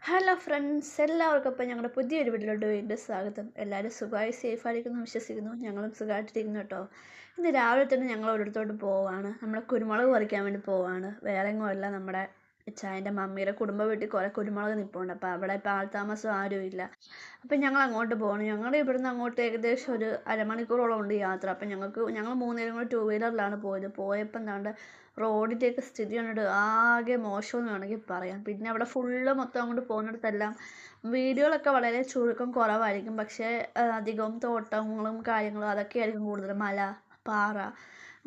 Hello friends, എല്ലാവർക്കും അപ്പം ഞങ്ങളുടെ പുതിയൊരു വീട്ടിലോട്ട് വീണ്ടും സ്വാഗതം. എല്ലാവരും സുഖമായി സേഫായിരിക്കുന്നു വിശ്വസിക്കുന്നു. ഞങ്ങളും സുഖമായിട്ടിരിക്കുന്നു കേട്ടോ. ഇന്ന് രാവിലെ തന്നെ ഞങ്ങൾ ഒരിടത്തോട്ട് പോവാണ്. നമ്മുടെ കുരുമുളക് പറിക്കാൻ വേണ്ടി പോവാണ്. വേറെ എങ്ങുമല്ല, നമ്മുടെ ചായൻ്റെ മമ്മിയുടെ കുടുംബ വീട്ടിൽ കുറേ കുരുമുളക് നിൽപ്പുണ്ട്. അപ്പോൾ അവിടെ ഇപ്പോൾ ആൾതാമസം ആരുമില്ല. അപ്പം ഞങ്ങൾ അങ്ങോട്ട് പോകണം. ഞങ്ങൾ ഇവിടുന്ന് അങ്ങോട്ട് ഏകദേശം ഒരു അരമണിക്കൂറോളം ഉണ്ട് യാത്ര. അപ്പം ഞങ്ങൾ മൂന്നുപേരും കൂടി ടൂ വീലറിലാണ് പോയത്. പോയപ്പോൾ എന്താണ്ട് റോഡിൻ്റെയൊക്കെ സ്ഥിതി കണ്ടിട്ട് ആകെ മോശമെന്ന് വേണമെങ്കിൽ പറയാം. പിന്നെ അവിടെ ഫുള്ള് മൊത്തം അങ്ങോട്ട് പോകുന്നിടത്തെല്ലാം വീടുകളൊക്കെ വളരെ ചുരുക്കം കുറവായിരിക്കും. പക്ഷേ അധികവും തോട്ടങ്ങളും കാര്യങ്ങളും അതൊക്കെയായിരിക്കും കൂടുതൽ. മല, പാറ,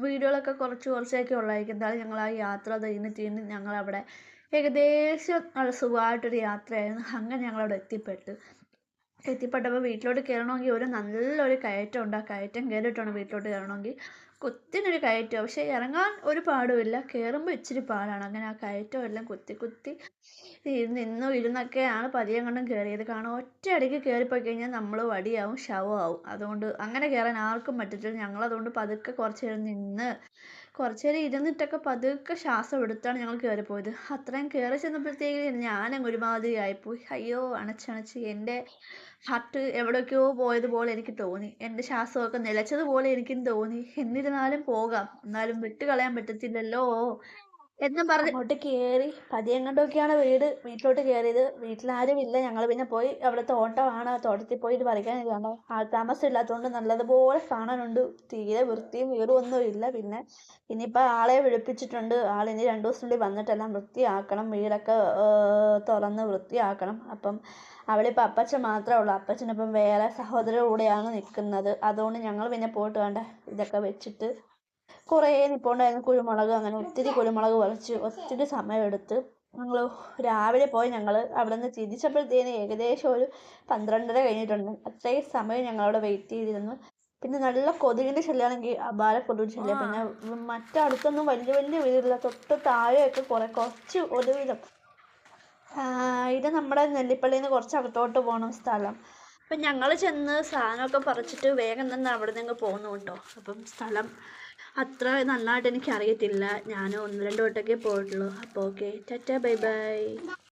വീടുകളൊക്കെ കുറച്ചൊക്കെ ഉള്ളതായിരിക്കും. എന്തായാലും ഞങ്ങൾ ആ യാത്ര തീർന്ന് ഞങ്ങളവിടെ ഏകദേശം നല്ല സുഖമായിട്ടൊരു യാത്രയായിരുന്നു. അങ്ങനെ ഞങ്ങളവിടെ എത്തിപ്പെട്ടപ്പോൾ വീട്ടിലോട്ട് കയറണമെങ്കിൽ ഒരു നല്ലൊരു കയറ്റം ഉണ്ട്. ആ കയറ്റം കയറിയിട്ടാണ് വീട്ടിലോട്ട് കയറണമെങ്കിൽ കുത്തിനൊരു കയറ്റം. പക്ഷേ ഇറങ്ങാൻ ഒരു പാടുമില്ല, കയറുമ്പോൾ ഇച്ചിരി പാടാണ്. അങ്ങനെ ആ കയറ്റം എല്ലാം കുത്തി ഇരുന്നൊക്കെയാണ് പതിയെ കണ്ടും കയറിയത്. കാരണം ഒറ്റയടിക്ക് കയറിപ്പോയി കഴിഞ്ഞാൽ നമ്മൾ വടിയാവും, ശവമാവും. അതുകൊണ്ട് അങ്ങനെ കയറാൻ ആർക്കും പറ്റത്തില്ല. ഞങ്ങളതുകൊണ്ട് പതുക്കെ കുറച്ച് നേരം ഇരുന്നിട്ടൊക്കെ പതുക്കെ ശ്വാസം എടുത്താണ് ഞങ്ങൾ കയറിപ്പോയത്. അത്രയും കയറി ചെന്നപ്പോഴത്തേക്ക് ഞാനങ്ങ് ഒരുമാതിരി ആയിപ്പോയി. അയ്യോ, അണച്ചണച്ച് എൻ്റെ ഹാർട്ട് എവിടേക്കോ പോയതുപോലെ എനിക്ക് തോന്നി. എൻ്റെ ശ്വാസമൊക്കെ നിലച്ചതുപോലെ എനിക്കും തോന്നി. എന്നിരുന്നാലും പോകാം, എന്നാലും വിട്ട് കളയാൻ പറ്റത്തില്ലല്ലോ എന്നും പറഞ്ഞ് അങ്ങോട്ട് കയറി. പതിയെങ്ങാണ്ടൊക്കെയാണ് വീട്ടിലോട്ട് കയറിയത്. വീട്ടിലാരുമില്ല. ഞങ്ങൾ പിന്നെ പോയി, അവിടെ തോട്ടമാണ്, ആ തോട്ടത്തിൽ പോയി ഇത് പറിക്കാനൊക്കെ കണ്ടോ. ആൾതാമസം ഇല്ലാത്തതുകൊണ്ട് നല്ലതുപോലെ കാണാനുണ്ട്. തീരെ വൃത്തിയും വീടുമൊന്നും ഇല്ല. പിന്നെ ഇനിയിപ്പോൾ ആളെ വിളിപ്പിച്ചിട്ടുണ്ട്. ആളിനി 2 ദിവസത്തിനുള്ളിൽ വന്നിട്ടെല്ലാം വൃത്തിയാക്കണം. വീടൊക്കെ തുറന്ന് വൃത്തിയാക്കണം. അപ്പം അവളിപ്പോൾ അപ്പച്ചൻ മാത്രമേ ഉള്ളൂ. അപ്പച്ചനിപ്പം വേറെ സഹോദരരുടെ കൂടെയാണ് നിൽക്കുന്നത്. അതുകൊണ്ട് ഞങ്ങൾ പിന്നെ പോയിട്ട് വേണ്ട ഇതൊക്കെ വെച്ചിട്ട് കുറേ നിൽപ്പുണ്ടായിരുന്നു കുരുമുളക്. അങ്ങനെ ഒത്തിരി കുരുമുളക് പറിച്ച് ഒത്തിരി സമയമെടുത്ത് ഞങ്ങൾ രാവിലെ പോയി. ഞങ്ങൾ അവിടെ നിന്ന് തിരിച്ചപ്പോഴത്തേന് ഏകദേശം ഒരു 12:30 കഴിഞ്ഞിട്ടുണ്ട്. അത്രയും സമയം ഞങ്ങളവിടെ വെയിറ്റ് ചെയ്തിരുന്നു. പിന്നെ നല്ല കൊതുകിൻ്റെ ശല്യമാണെങ്കിൽ അപാര കൊതുകിൻ്റെ ശല്യം. പിന്നെ മറ്റടുത്തൊന്നും വലിയ വലിയ വീടില്ല. തൊട്ട് താഴെയൊക്കെ കുറച്ച് ഒരുവിധം. ഇത് നമ്മുടെ നെല്ലിപ്പള്ളിയിൽ നിന്ന് കുറച്ച് അകത്തോട്ട് പോകണം സ്ഥലം. അപ്പം ഞങ്ങൾ ചെന്ന് സാധനമൊക്കെ പറിച്ചിട്ട് വേഗം തന്നെ അവിടെ നിന്ന് പോകുന്നു കേട്ടോ. അപ്പം സ്ഥലം അത്ര നന്നായിട്ട് എനിക്കറിയത്തില്ല. ഞാൻ 1-2 വട്ടമൊക്കെ പോയിട്ടുള്ളൂ. അപ്പോൾ ഓക്കെ, ടാറ്റാ, ബൈ ബൈ.